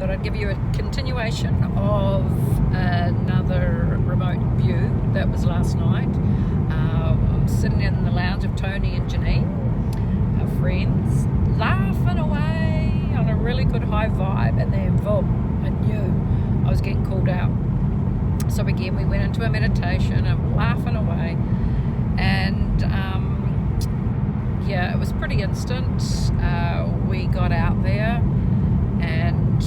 thought I'd give you a continuation of another remote view that was last night. I'm sitting in the lounge of Tony and Janine, our friends, laughing away on a really good high vibe, and then boom, I knew I was getting called out. So again, we went into a meditation and laughing away, and yeah, it was pretty instant. We got out there, and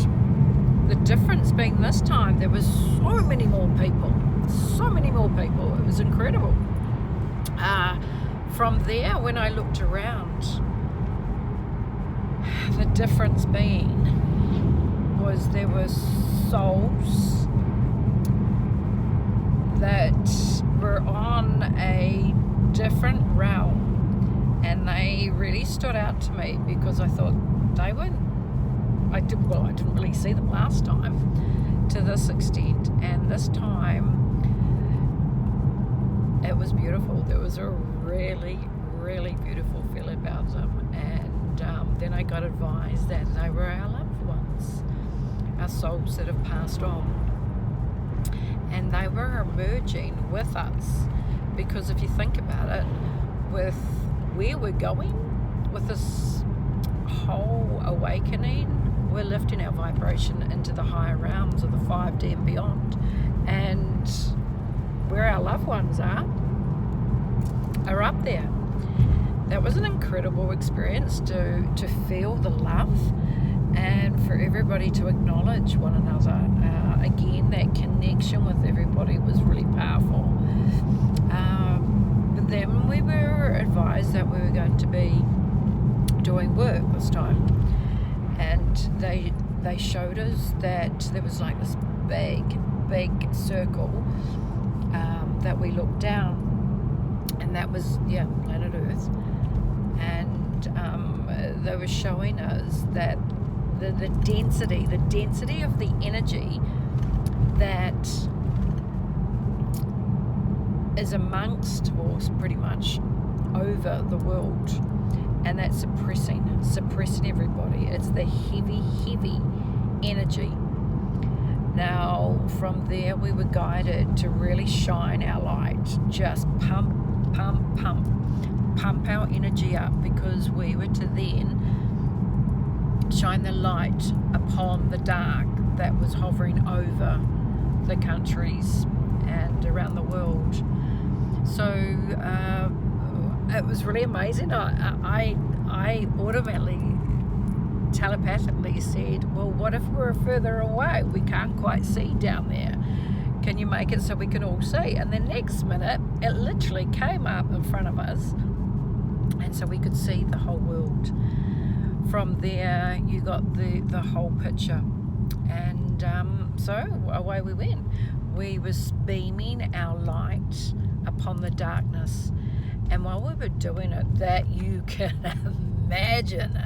the difference being this time, there was so many more people. It was incredible. From there, when I looked around, the difference being was there were souls that were on a different realm, and they really stood out to me because I thought they weren't. I didn't really see them last time to this extent, and this time it was beautiful. There was a really, really beautiful feel about them, and then I got advised that they were our loved ones, our souls that have passed on, and they were emerging with us. Because if you think about it, with where we're going with this whole awakening, we're lifting our vibration into the higher realms of the 5D and beyond, and where our loved ones are up there. That was an incredible experience to feel the love, and for everybody to acknowledge one another. Again, that connection with everybody was really powerful. But then we were advised that we were going to be doing work this time, and they showed us that there was like this big circle that we looked down, and that was planet Earth, and they were showing us that the density of the energy that is amongst, or pretty much over the world, and that's suppressing everybody. It's the heavy energy. Now from there we were guided to really shine our light, just pump our energy up, because we were to then shine the light upon the dark that was hovering over the countries and around the world. So it was really amazing. I automatically, telepathically said, well, what if we're further away? We can't quite see down there. Can you make it so we can all see? And the next minute, it literally came up in front of us, and so we could see the whole world. From there, you got the whole picture, and so away we went. We was beaming our light upon the darkness, and while we were doing it, that you can imagine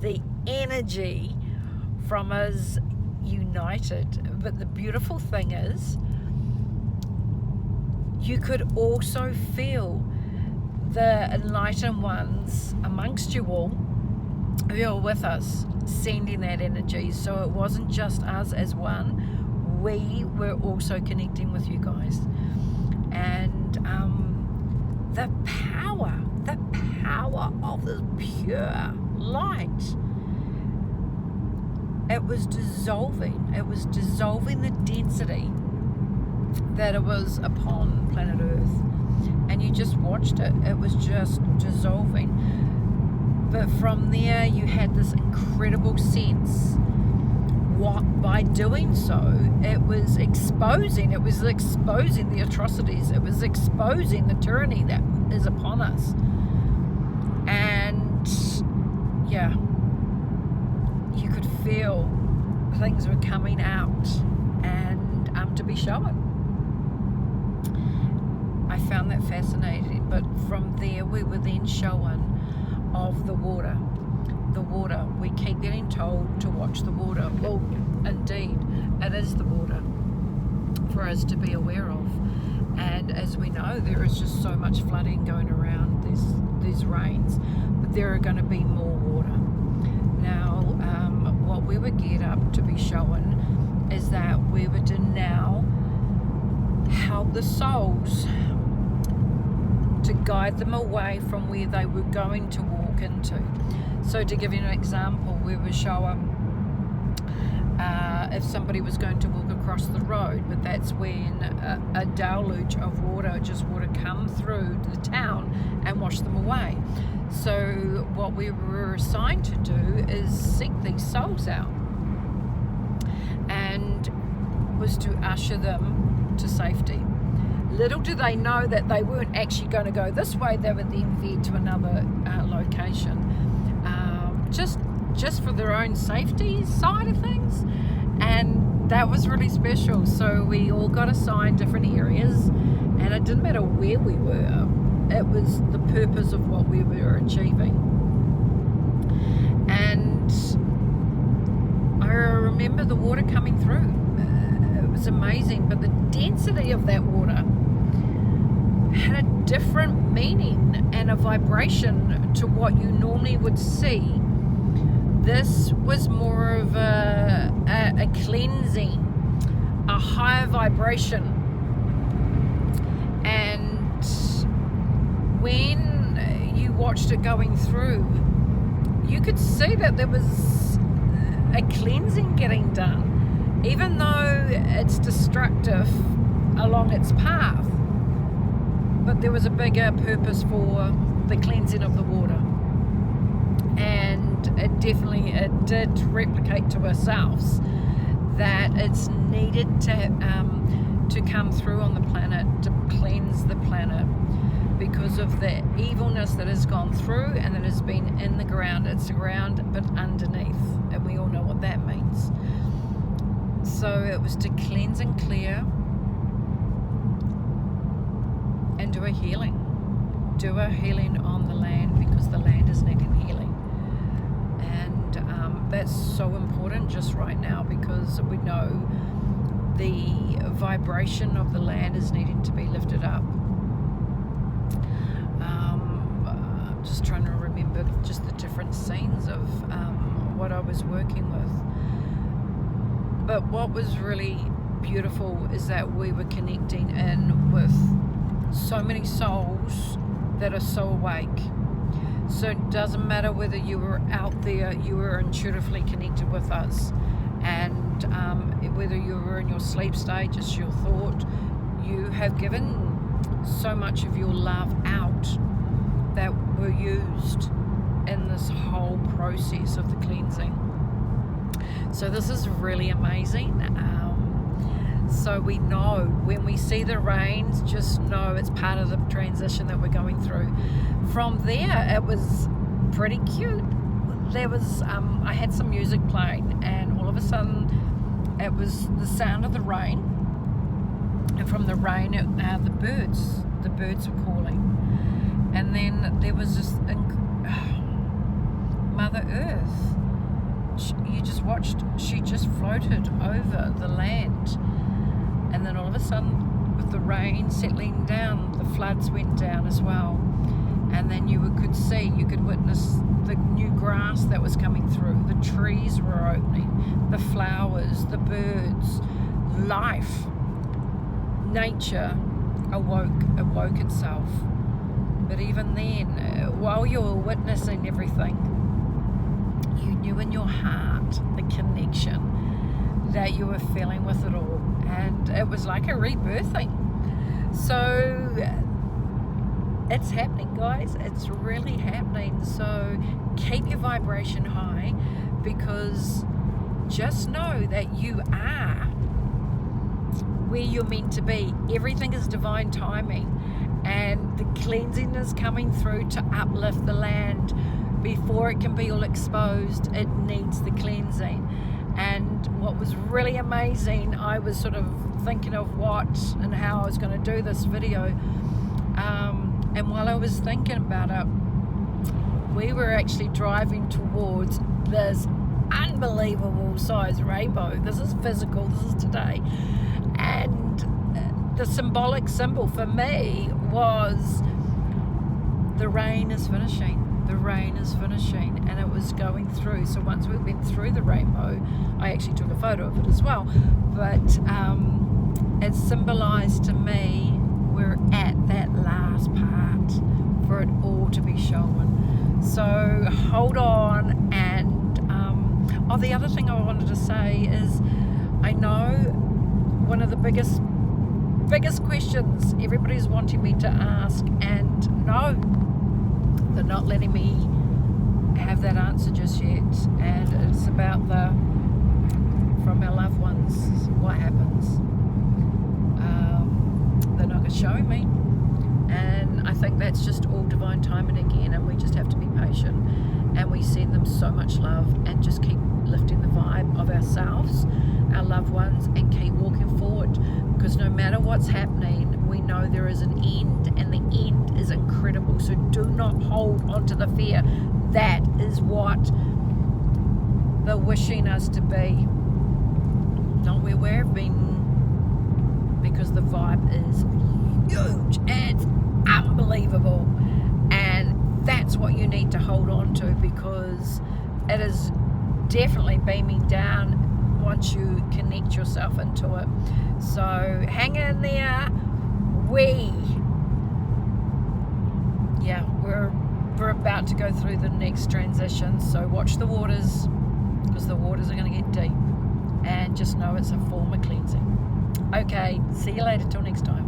the energy from us united. But the beautiful thing is, you could also feel the enlightened ones amongst you all who are with us sending that energy. So it wasn't just us as one, we were also connecting with you guys. And the power of this pure light, it was dissolving the density that it was upon planet Earth. And you just watched it. It was just dissolving. But from there, you had this incredible sense. By doing so, it was exposing the atrocities. It was exposing the tyranny that is upon us. And yeah, you could feel things were coming out and to be shown. I found that fascinating. But from there, we were then shown of the water. We keep getting told to watch the water. Well, indeed, it is the water for us to be aware of. And as we know, there is just so much flooding going around these rains, but there are going to be more water. Now, what we to be shown is that we were to now help the souls, to guide them away from where they were going to walk into. So to give you an example, we were shown if somebody was going to walk across the road, but that's when a deluge of water just would have come through the town and washed them away. So what we were assigned to do is seek these souls out, and was to usher them to safety. Little do they know that they weren't actually going to go this way, they were then veered to another location, just for their own safety side of things. And that was really special. So we all got assigned different areas, and it didn't matter where we were, it was the purpose of what we were achieving. And I remember the water coming through. It was amazing, but the density of that water had a different meaning and a vibration to what you normally would see. This was more of a cleansing, a higher vibration. And when you watched it going through, you could see that there was a cleansing getting done, even though it's destructive along its path. But there was a bigger purpose for the cleansing of the water. And it did replicate to ourselves that it's needed to come through on the planet, to cleanse the planet, because of the evilness that has gone through and that has been in the ground. It's the ground but underneath, and we all know what that means. So it was to cleanse and clear and do a healing on the land, because the land is needing healing. And that's so important just right now, because we know the vibration of the land is needing to be lifted up. I'm just trying to remember just the different scenes of what I was working with. But what was really beautiful is that we were connecting in with so many souls that are so awake. So it doesn't matter whether you were out there, you were intuitively connected with us, and whether you were in your sleep state, just your thought, you have given so much of your love out that were used in this whole process of the cleansing. So this is really amazing. So we know when we see the rains, just know it's part of the transition that we're going through. From there, it was pretty cute. There was, I had some music playing, and all of a sudden it was the sound of the rain. And from the rain, the birds were calling. And then there was this Mother Earth. You just watched, she just floated over the land. And then all of a sudden, with the rain settling down, the floods went down as well. And then you could witness the new grass that was coming through. The trees were opening, the flowers, the birds, life, nature awoke itself. But even then, while you were witnessing everything, you knew in your heart the connection that you were feeling with it all. And it was like a rebirthing. So it's happening, guys. It's really happening. So keep your vibration high, because just know that you are where you're meant to be. Everything is divine timing, and the cleansing is coming through to uplift the land. Before it can be all exposed, it needs the cleansing. And what was really amazing, I was sort of thinking of what and how I was going to do this video, and while I was thinking about it, we were actually driving towards this unbelievable size rainbow. This is physical, this is today, and the symbolic symbol for me was the rain is finishing. the rain is finishing, and it was going through. So once we went through the rainbow, I actually took a photo of it as well, but it symbolized to me we're at that last part for it all to be shown. So hold on. And the other thing I wanted to say is, I know one of the biggest questions everybody's wanting me to ask, and no, they're not letting me have that answer just yet, and it's about from our loved ones, what happens. They're not going to show me, and I think that's just all divine timing again, and we just have to be patient, and we send them so much love, and just keep lifting the vibe of ourselves, our loved ones, and keep walking forward, because no matter what's happening, we know there is an end, and the end is incredible. So do not hold on to the fear. That is what they're wishing us to be, not where we've been, because the vibe is huge and it's unbelievable, and that's what you need to hold on to, because it is definitely beaming down once you connect yourself into it. So hang in there. We're about to go through the next transition, so watch the waters, because the waters are going to get deep, and just know it's a form of cleansing. Okay, see you later till next time.